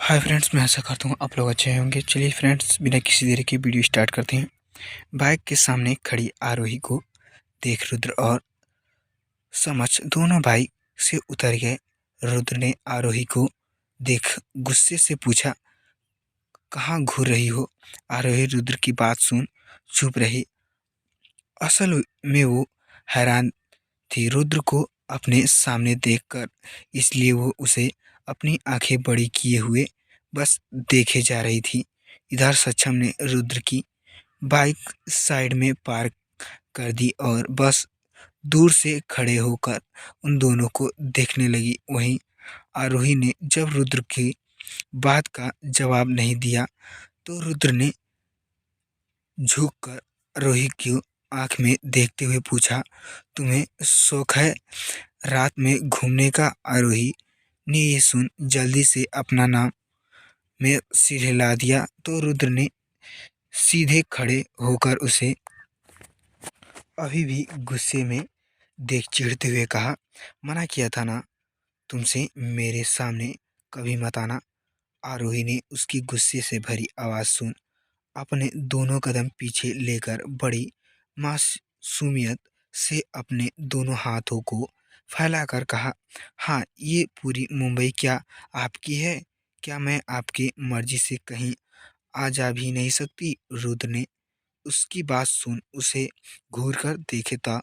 Hi friends, मैं आशा करता हूँ आप लोग अच्छे होंगे। चलिए फ्रेंड्स, बिना किसी देरी के वीडियो स्टार्ट करते हैं। बाइक के सामने खड़ी आरोही को देख रुद्र और समझ दोनों बाइक से उतर गए। रुद्र ने आरोही को देख गुस्से से पूछा, कहाँ घूर रही हो? आरोही रुद्र की बात सुन चुप रही। असल में वो हैरान थी रुद्र को अपने सामने देखकर, इसलिए वो उसे अपनी आंखें बड़ी किए हुए बस देखे जा रही थी। इधर सक्षम ने रुद्र की बाइक साइड में पार्क कर दी और बस दूर से खड़े होकर उन दोनों को देखने लगी। वहीं आरोही ने जब रुद्र की बात का जवाब नहीं दिया तो रुद्र ने झुककर आरोही की आंख में देखते हुए पूछा, तुम्हें शौक है रात में घूमने का? आरोही ने ये सुन जल्दी से अपना नाम में सिर हिला दिया तो रुद्र ने सीधे खड़े होकर उसे अभी भी गुस्से में देख चिढ़ते हुए कहा, मना किया था ना तुमसे मेरे सामने कभी मत आना। आरोही ने उसकी गुस्से से भरी आवाज़ सुन अपने दोनों कदम पीछे लेकर बड़ी मासूमियत से अपने दोनों हाथों को फैलाकर कहा, हाँ, ये पूरी मुंबई क्या आपकी है? क्या मैं आपकी मर्जी से कहीं आ जा भी नहीं सकती? रुद्र ने उसकी बात सुन उसे घूर कर देखे था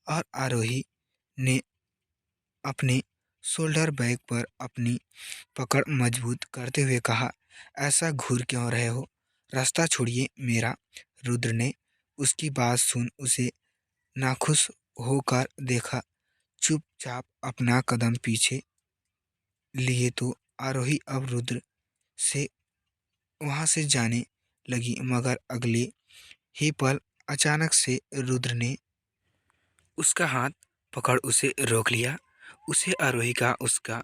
और आरोही ने अपने शोल्डर बैग पर अपनी पकड़ मजबूत करते हुए कहा, ऐसा घूर क्यों रहे हो? रास्ता छोड़िए मेरा। रुद्र ने उसकी बात सुन उसे नाखुश होकर देखा, चुपचाप अपना कदम पीछे लिए तो आरोही अब रुद्र से वहां से जाने लगी, मगर अगले ही पल अचानक से रुद्र ने उसका हाथ पकड़ उसे रोक लिया। उसे आरोही का उसका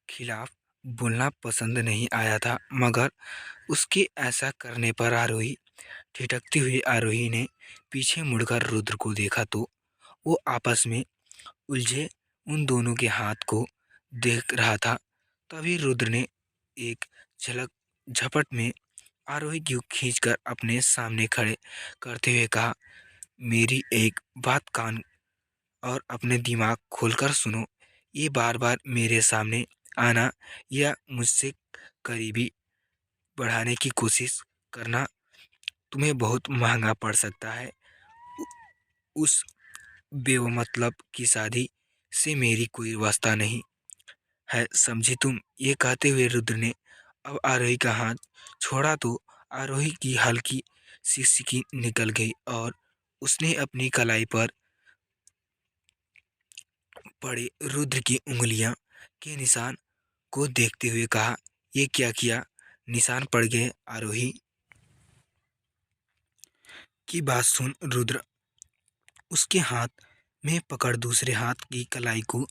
खिलाफ बोलना पसंद नहीं आया था, मगर उसके ऐसा करने पर आरोही ठिठकती हुई आरोही ने पीछे मुड़कर रुद्र को देखा तो वो आपस में उलझे उन दोनों के हाथ को देख रहा था। तभी रुद्र ने एक झलक झपट में आरोही को खींचकर अपने सामने खड़े करते हुए कहा, मेरी एक बात कान और अपने दिमाग खोलकर सुनो। ये बार बार मेरे सामने आना या मुझसे करीबी बढ़ाने की कोशिश करना तुम्हें बहुत महंगा पड़ सकता है। उस बेमतलब की शादी से मेरी कोई वास्ता नहीं है, समझी तुम? ये कहते हुए रुद्र ने अब आरोही का हाथ छोड़ा तो आरोही की हल्की सी सिकी निकल गई और उसने अपनी कलाई पर पड़े रुद्र की उंगलियां के निशान को देखते हुए कहा, ये क्या किया? निशान पड़ गए? आरोही की बात सुन रुद्र उसके हाथ में पकड़ दूसरे हाथ की कलाई को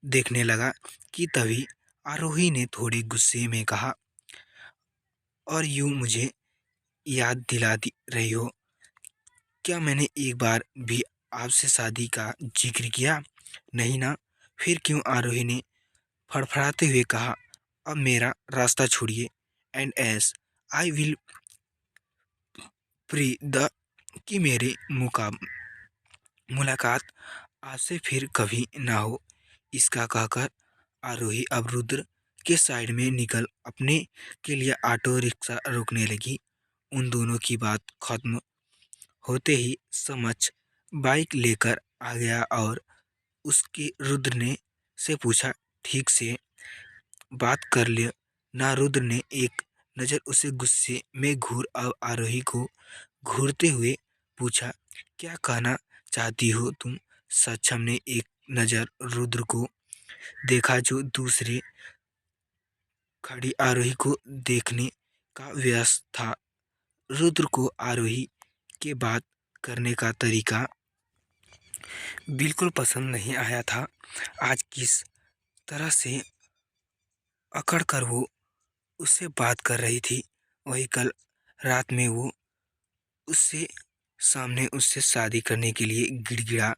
देखने लगा कि तभी आरोही ने थोड़े गुस्से में कहा, और यूं मुझे याद रही हो, क्या मैंने एक बार भी आपसे शादी का जिक्र किया? नहीं ना? फिर क्यों? आरोही ने फड़फड़ाते हुए कहा, अब मेरा रास्ता छोड़िए and S I will pre the कि मेरे मुलाकात आपसे फिर कभी ना हो। इसका कहकर आरोही अब रुद्र के साइड में निकल अपने के लिए ऑटो रिक्शा रोकने लगी। उन दोनों की बात खत्म होते ही समझ बाइक लेकर आ गया और उसके रुद्र ने से पूछा, ठीक से बात कर ले ना? रुद्र ने एक नज़र उसे गुस्से में घूर अब आरोही को घूरते हुए पूछा, क्या कहना चाहती हो तुम? सक्षम ने एक नज़र रुद्र को देखा जो दूसरे खड़ी आरोही को देखने का व्यस्त था। रुद्र को आरोही के बात करने का तरीका बिल्कुल पसंद नहीं आया था। आज किस तरह से अकड़ कर वो उससे बात कर रही थी, वही कल रात में वो उससे सामने उससे शादी करने के लिए गिड़गिड़ा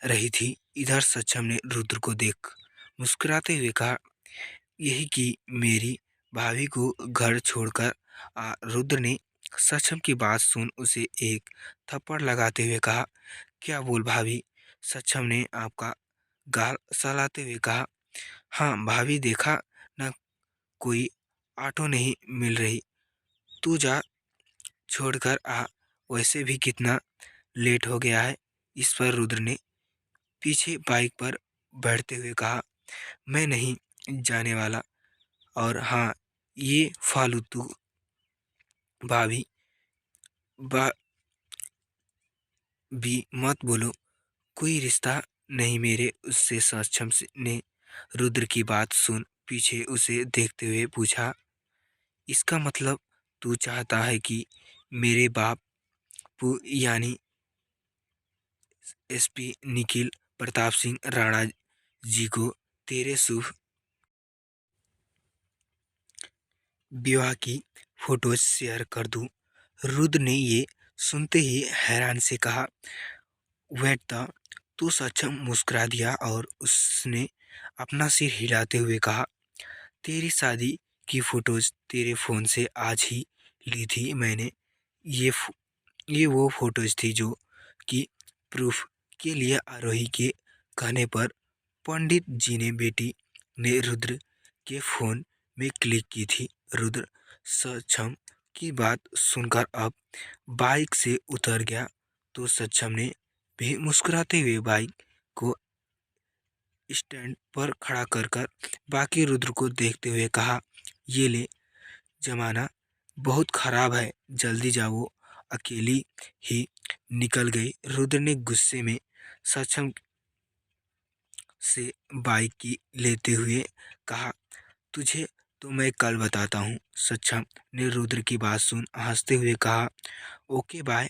रही थी। इधर सक्षम ने रुद्र को देख मुस्कुराते हुए कहा, यही कि मेरी भाभी को घर छोड़कर रुद्र ने सक्षम की बात सुन उसे एक थप्पड़ लगाते हुए कहा, क्या बोल भाभी? सक्षम ने आपका गाल सहलाते हुए कहा, हाँ भाभी, देखा ना, कोई ऑटो नहीं मिल रही, तू जा छोड़कर आ, वैसे भी कितना लेट हो गया है। इस पर रुद्र ने पीछे बाइक पर बैठते हुए कहा, मैं नहीं जाने वाला, और हाँ, ये फालतू भाभी बा भी मत बोलो, कोई रिश्ता नहीं मेरे उससे। सक्षम ने रुद्र की बात सुन पीछे उसे देखते हुए पूछा, इसका मतलब तू चाहता है कि मेरे यानी एसपी निखिल प्रताप सिंह राणा जी को तेरे शुभ विवाह की फोटोज शेयर कर दूं? रुद्र ने ये सुनते ही हैरान से कहा, वेट द। तो सक्षम मुस्कुरा दिया और उसने अपना सिर हिलाते हुए कहा, तेरी शादी की फोटोज तेरे फोन से आज ही ली थी मैंने। ये ये वो फोटोज थी जो कि प्रूफ के लिए आरोही के कहने पर पंडित जी ने बेटी ने रुद्र के फोन में क्लिक की थी। रुद्र सक्षम की बात सुनकर अब बाइक से उतर गया तो सक्षम ने भी मुस्कुराते हुए बाइक को स्टैंड पर खड़ा कर कर बाकी रुद्र को देखते हुए कहा, ये ले, जमाना बहुत खराब है, जल्दी जाओ। अकेली ही निकल गई। रुद्र ने गुस्से में सक्षम से बाइक की लेते हुए कहा, तुझे तो मैं कल बताता हूँ। सक्षम ने रुद्र की बात सुन हंसते हुए कहा, ओके बाय।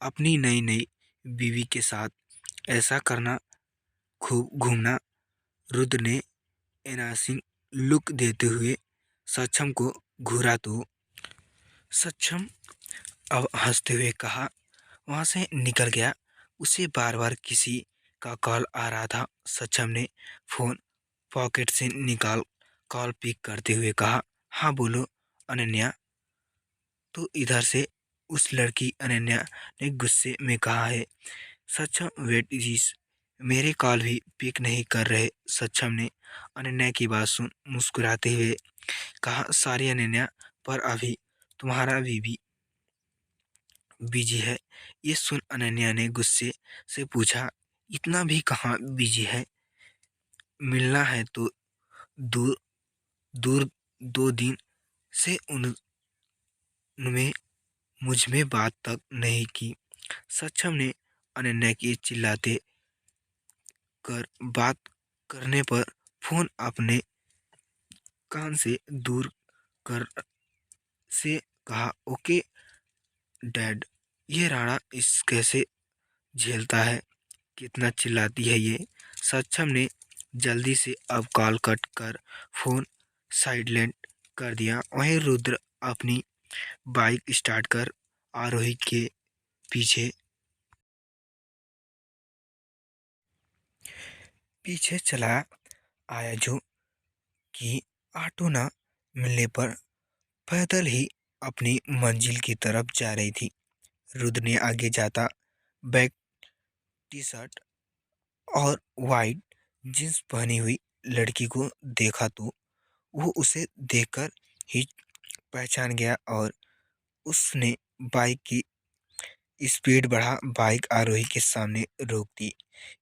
अपनी नई नई बीवी के साथ ऐसा करना, खूब घूमना। रुद्र ने एनासिंग लुक देते हुए सक्षम को घूरा तो सक्षम अब हंसते हुए कहा, वहाँ से निकल गया। उसे बार बार किसी का कॉल आ रहा था। सक्षम ने फोन पॉकेट से निकाल कॉल पिक करते हुए कहा, हाँ बोलो अनन्या। तो इधर से उस लड़की अनन्या ने गुस्से में कहा है, सक्षम वेट जीस, मेरे कॉल भी पिक नहीं कर रहे। सक्षम ने अनन्या की बात सुन मुस्कुराते हुए कहा, सारी अनन्या, पर अभी तुम्हारा बीबी बिजी है। ये सुन अनन्या ने गुस्से से पूछा, इतना भी कहाँ बिजी है, मिलना है तो दूर दूर 2 दिन से उनमें मुझ में बात तक नहीं की। सक्षम ने अनन्या की चिल्लाते कर बात करने पर फोन अपने कान से दूर कर से कहा, ओके डैड। ये राणा इस कैसे झेलता है, कितना चिल्लाती है ये। सक्षम ने जल्दी से अब कॉल कट कर फोन साइलेंट कर दिया। वहीं रुद्र अपनी बाइक स्टार्ट कर आरोही के पीछे पीछे चला आया, जो कि ऑटो न मिलने पर पैदल ही अपनी मंजिल की तरफ जा रही थी। रुद्र ने आगे जाता बैक टी शर्ट और वाइट जींस पहनी हुई लड़की को देखा तो वो उसे देखकर ही पहचान गया और उसने बाइक की स्पीड बढ़ा बाइक आरोही के सामने रोक दी।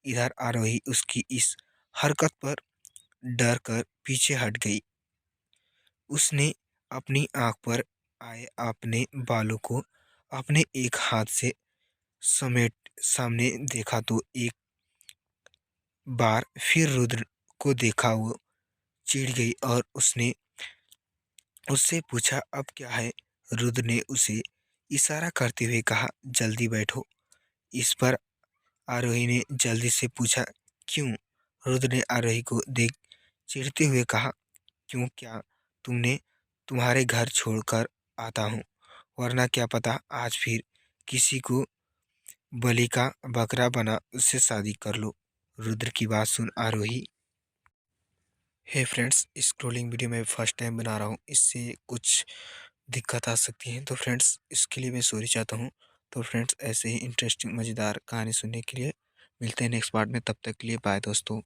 इधर आरोही उसकी इस हरकत पर डर कर पीछे हट गई। उसने अपनी आंख पर आए अपने बालों को अपने एक हाथ से समेट सामने देखा तो एक बार फिर रुद्र को देखा। वो चिढ़ गई और उसने उससे पूछा, अब क्या है? रुद्र ने उसे इशारा करते हुए कहा, जल्दी बैठो। इस पर आरोही ने जल्दी से पूछा, क्यों? रुद्र ने आरोही को देख चिढ़ते हुए कहा, क्यों क्या? तुमने तुम्हारे घर छोड़कर आता हूँ, वरना क्या पता आज फिर किसी को बलि का बकरा बना उससे शादी कर लो। रुद्र की बात सुन आरोही हे फ्रेंड्स, स्क्रोलिंग वीडियो मैं फर्स्ट टाइम बना रहा हूँ, इससे कुछ दिक्कत आ सकती है, तो फ्रेंड्स इसके लिए मैं सॉरी चाहता हूँ। तो फ्रेंड्स ऐसे ही इंटरेस्टिंग मज़ेदार कहानी सुनने के लिए मिलते हैं नेक्स्ट पार्ट में, तब तक के लिए बाय दोस्तों।